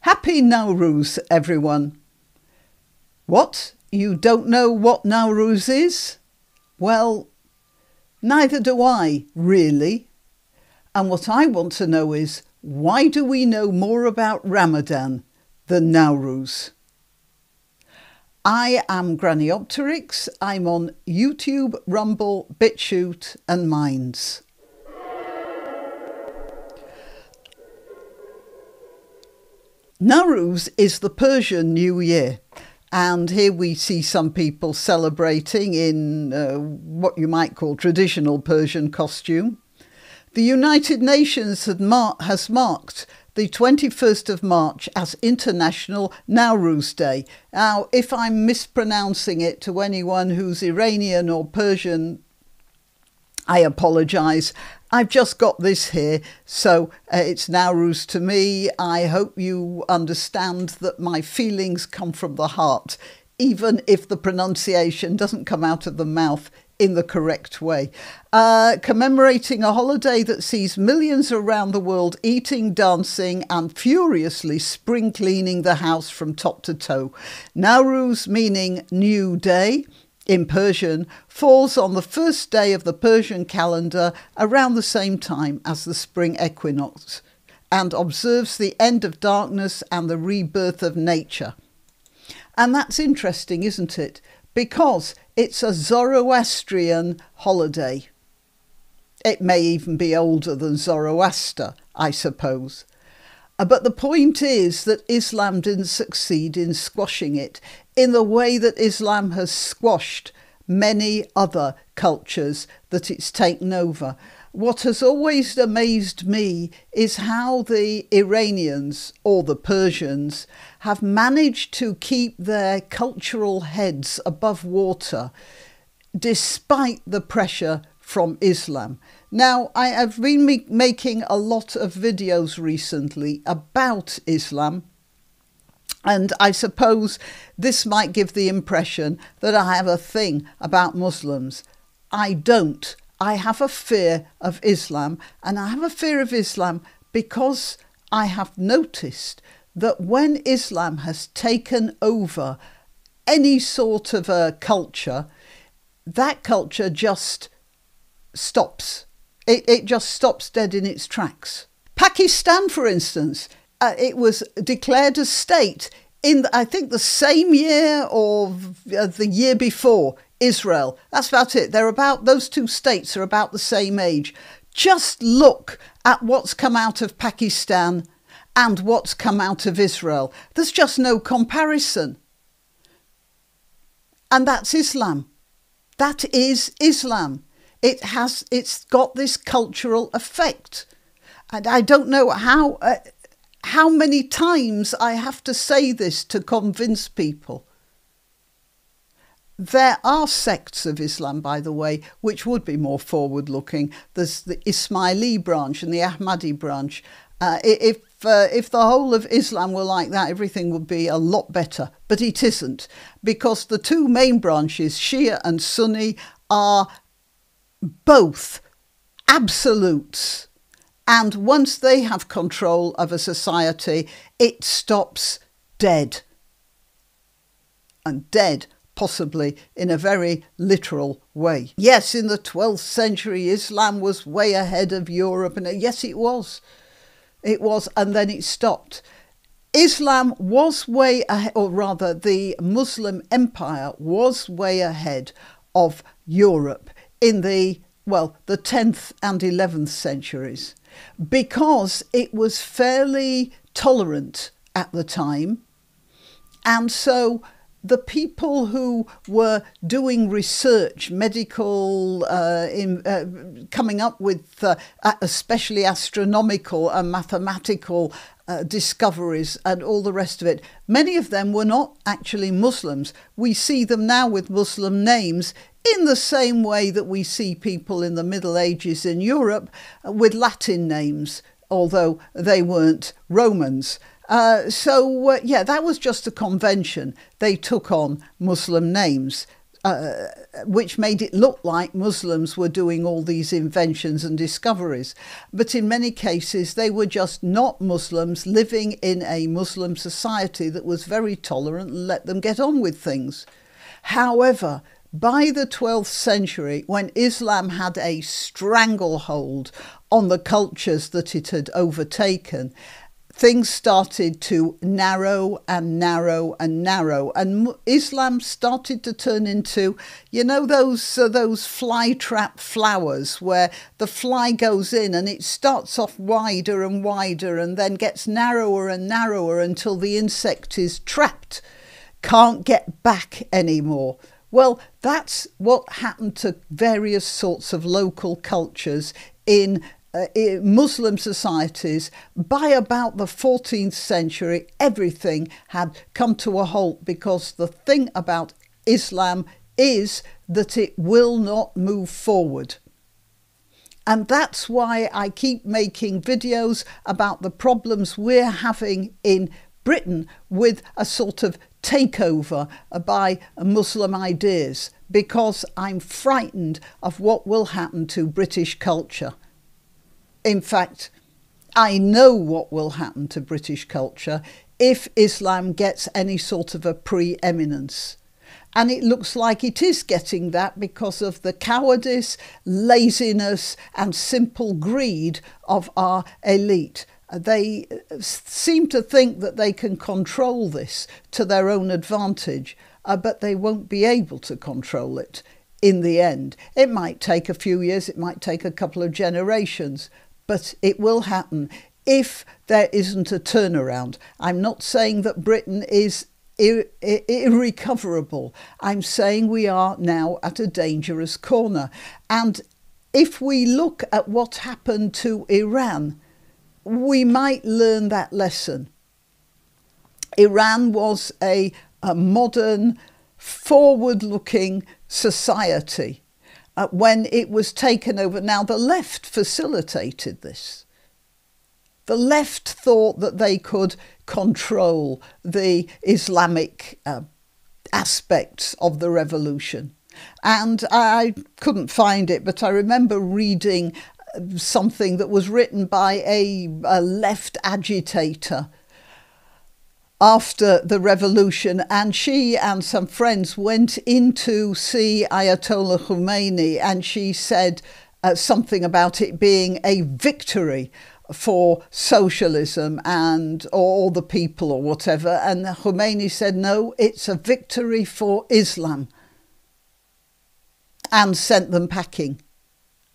Happy Nowruz, everyone. What? You don't know what Nowruz is? Well, neither do I, really. And what I want to know is, why do we know more about Ramadan than Nowruz? I am Granniopteryx. I'm on YouTube, Rumble, BitChute and Minds. Nowruz is the Persian New Year, and here we see some people celebrating in what you might call traditional Persian costume. The United Nations has marked the 21st of March as International Nowruz Day. Now, if I'm mispronouncing it to anyone who's Iranian or Persian, I apologise. I've just got this here, so it's Nowruz to me. I hope you understand that my feelings come from the heart, even if the pronunciation doesn't come out of the mouth in the correct way. Commemorating a holiday that sees millions around the world eating, dancing and furiously spring cleaning the house from top to toe. Nowruz, meaning new day, in Persian, falls on the first day of the Persian calendar around the same time as the spring equinox and observes the end of darkness and the rebirth of nature. And that's interesting, isn't it? Because it's a Zoroastrian holiday. It may even be older than Zoroaster, I suppose. But the point is that Islam didn't succeed in squashing it in the way that Islam has squashed many other cultures that it's taken over. What has always amazed me is how the Iranians or the Persians have managed to keep their cultural heads above water despite the pressure from Islam. Now, I have been making a lot of videos recently about Islam, and I suppose this might give the impression that I have a thing about Muslims. I don't. I have a fear of Islam, and I have a fear of Islam because I have noticed that when Islam has taken over any sort of a culture, that culture just stops. It just stops dead in its tracks. Pakistan, for instance, it was declared a state in, I think, the same year or the year before Israel. That's about it. Those two states are about the same age. Just look at what's come out of Pakistan and what's come out of Israel. There's just no comparison. And that's Islam. That is Islam. It's got this cultural effect. And I don't know how many times I have to say this to convince people. There are sects of Islam, by the way, which would be more forward-looking. There's the Ismaili branch and the Ahmadi branch. If the whole of Islam were like that, everything would be a lot better. But it isn't, because the two main branches, Shia and Sunni, are both absolutes. And once they have control of a society, it stops dead. And dead, possibly in a very literal way. Yes, in the 12th century, Islam was way ahead of Europe. And yes, it was. It was, and then it stopped. Islam was way ahead, or rather the Muslim empire was way ahead of Europe in the 10th and 11th centuries, because it was fairly tolerant at the time. And so the people who were doing research, medical, coming up with especially astronomical and mathematical discoveries and all the rest of it, many of them were not actually Muslims. We see them now with Muslim names in the same way that we see people in the Middle Ages in Europe with Latin names, although they weren't Romans. Yeah, that was just a convention. They took on Muslim names. which made it look like Muslims were doing all these inventions and discoveries. But in many cases, they were just not Muslims living in a Muslim society that was very tolerant and let them get on with things. However, by the 12th century, when Islam had a stranglehold on the cultures that it had overtaken, things started to narrow and narrow and narrow, and Islam started to turn into, you know, those fly trap flowers where the fly goes in and it starts off wider and wider and then gets narrower and narrower until the insect is trapped, can't get back anymore. Well, that's what happened to various sorts of local cultures in Muslim societies. By about the 14th century, everything had come to a halt, because the thing about Islam is that it will not move forward. And that's why I keep making videos about the problems we're having in Britain with a sort of takeover by Muslim ideas, because I'm frightened of what will happen to British culture. In fact, I know what will happen to British culture if Islam gets any sort of a preeminence. And it looks like it is getting that because of the cowardice, laziness and simple greed of our elite. They seem to think that they can control this to their own advantage, but they won't be able to control it in the end. It might take a few years, it might take a couple of generations, but it will happen if there isn't a turnaround. I'm not saying that Britain is irrecoverable. I'm saying we are now at a dangerous corner. And if we look at what happened to Iran, we might learn that lesson. Iran was a modern, forward-looking society when it was taken over. Now, the left facilitated this. The left thought that they could control the Islamic aspects of the revolution. And I couldn't find it, but I remember reading something that was written by a left agitator after the revolution, and she and some friends went in to see Ayatollah Khomeini, and she said something about it being a victory for socialism and or the people or whatever, and Khomeini said no, it's a victory for Islam, and sent them packing.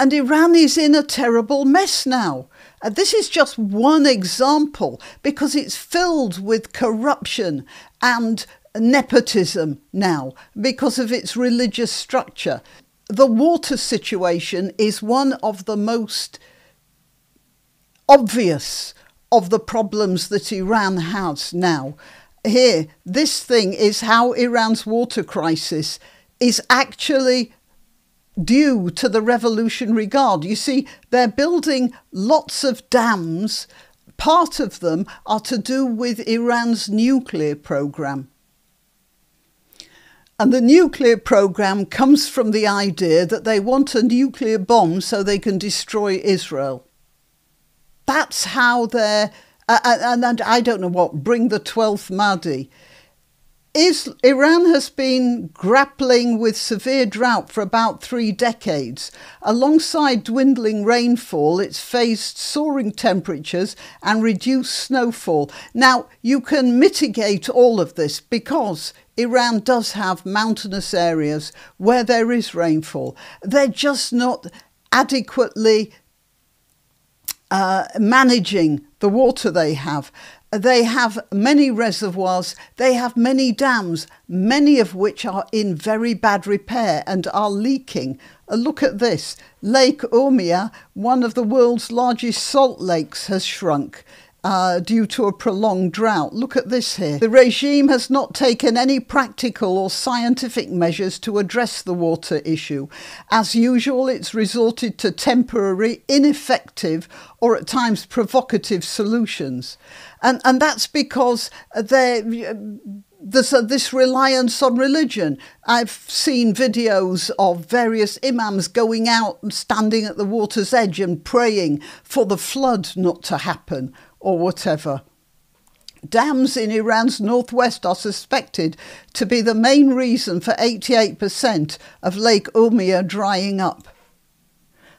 And Iran is in a terrible mess now. This is just one example, because it's filled with corruption and nepotism now because of its religious structure. The water situation is one of the most obvious of the problems that Iran has now. Here, this thing is how Iran's water crisis is actually due to the Revolutionary Guard. You see, they're building lots of dams. Part of them are to do with Iran's nuclear program. And the nuclear program comes from the idea that they want a nuclear bomb so they can destroy Israel. That's how they're, and I don't know what, bring the 12th Mahdi. Iran has been grappling with severe drought for about 3 decades. Alongside dwindling rainfall, it's faced soaring temperatures and reduced snowfall. Now, you can mitigate all of this because Iran does have mountainous areas where there is rainfall. They're just not adequately managing the water they have. They have many reservoirs, they have many dams, many of which are in very bad repair and are leaking. Look at this. Lake Urmia, one of the world's largest salt lakes, has shrunk due to a prolonged drought. Look at this here. The regime has not taken any practical or scientific measures to address the water issue. As usual, it's resorted to temporary, ineffective, or at times provocative solutions. And that's because there's this reliance on religion. I've seen videos of various imams going out and standing at the water's edge and praying for the flood not to happen or whatever. Dams in Iran's northwest are suspected to be the main reason for 88% of Lake Urmia drying up.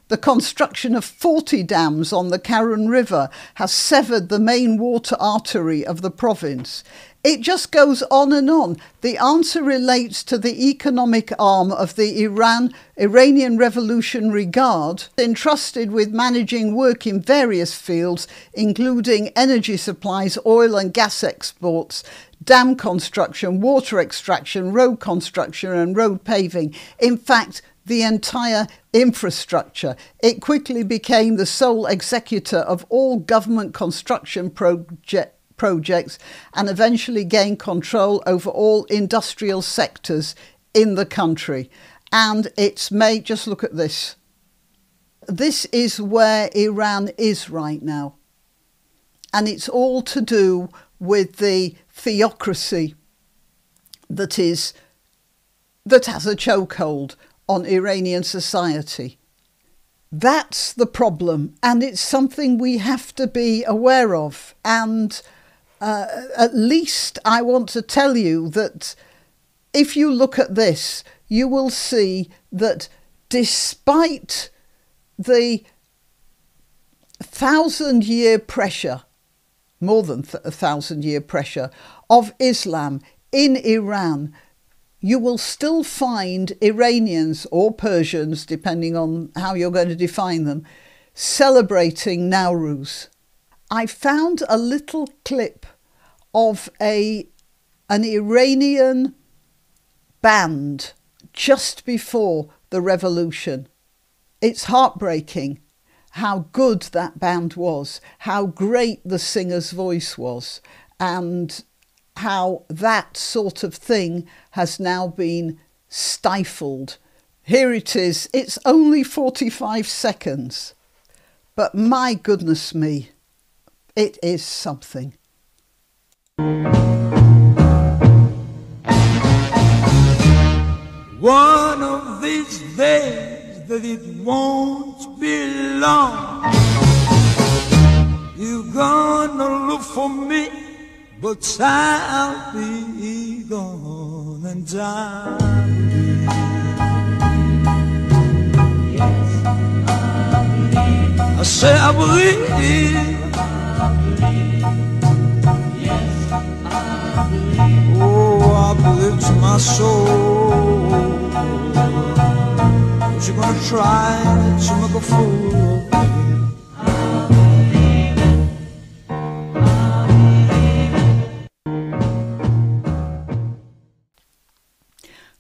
The construction of 40 dams on the Karun River has severed the main water artery of the province. It just goes on and on. The answer relates to the economic arm of the Iranian Revolutionary Guard, entrusted with managing work in various fields, including energy supplies, oil and gas exports, dam construction, water extraction, road construction and road paving. In fact, the entire infrastructure. It quickly became the sole executor of all government construction projects and eventually gained control over all industrial sectors in the country. And it's made, just look at this. This is where Iran is right now. And it's all to do with the theocracy that has a chokehold on Iranian society. That's the problem, and it's something we have to be aware of. And at least I want to tell you that if you look at this, you will see that despite the 1,000-year pressure, more than 1,000-year pressure of Islam in Iran, you will still find Iranians or Persians, depending on how you're going to define them, celebrating Nowruz. I found a little clip of an Iranian band just before the revolution. It's heartbreaking how good that band was, how great the singer's voice was, and how that sort of thing has now been stifled. Here it is. It's only 45 seconds. But my goodness me, it is something. One of these days that it won't be long, you're gonna look for me, but I'll be gone and I'll believe. Yes, I believe. I say I believe. I believe. Yes, I believe. Oh, I believe to my soul. But you're gonna try to make a fool of me.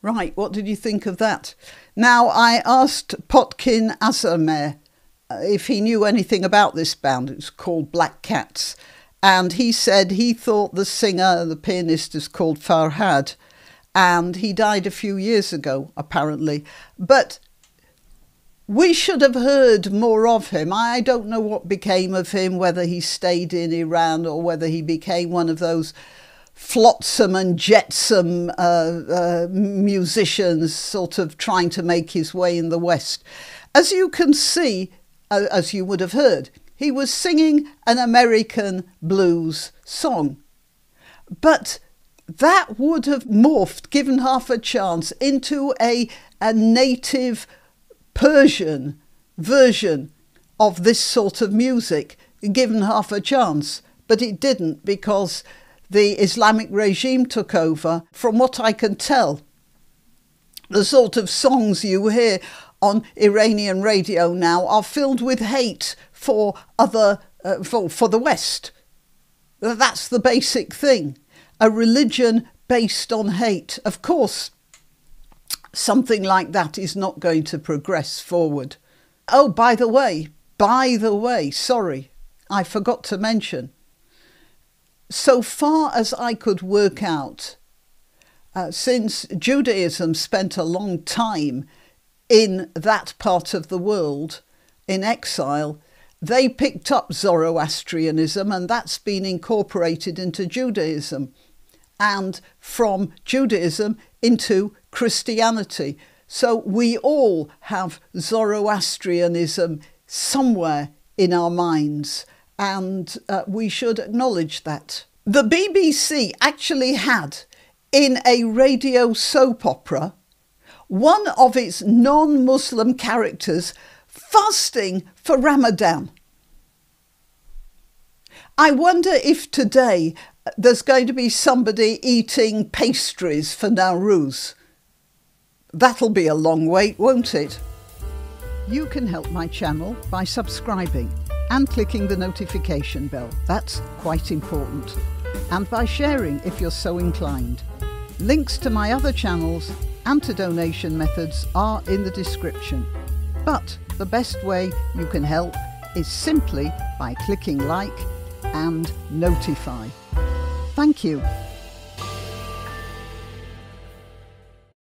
Right, what did you think of that? Now, I asked Potkin Azameh if he knew anything about this band. It's called Black Cats. And he said he thought the singer, the pianist, is called Farhad. And he died a few years ago, apparently. But we should have heard more of him. I don't know what became of him, whether he stayed in Iran or whether he became one of those flotsam and jetsam musicians sort of trying to make his way in the West. As you can see, as you would have heard, he was singing an American blues song. But that would have morphed, given half a chance, into a native Persian version of this sort of music, given half a chance. But it didn't, because the Islamic regime took over. From what I can tell, the sort of songs you hear on Iranian radio now are filled with hate for the West. That's the basic thing. A religion based on hate. Of course, something like that is not going to progress forward. Oh, by the way, sorry, I forgot to mention. So far as I could work out, since Judaism spent a long time in that part of the world, in exile, they picked up Zoroastrianism, and that's been incorporated into Judaism. and from Judaism into Christianity. So we all have Zoroastrianism somewhere in our minds, and we should acknowledge that. The BBC actually had, in a radio soap opera, one of its non-Muslim characters fasting for Ramadan. I wonder if today there's going to be somebody eating pastries for Nowruz. That'll be a long wait, won't it? You can help my channel by subscribing and clicking the notification bell. That's quite important. And by sharing if you're so inclined. Links to my other channels and to donation methods are in the description. But the best way you can help is simply by clicking like and notify. Thank you.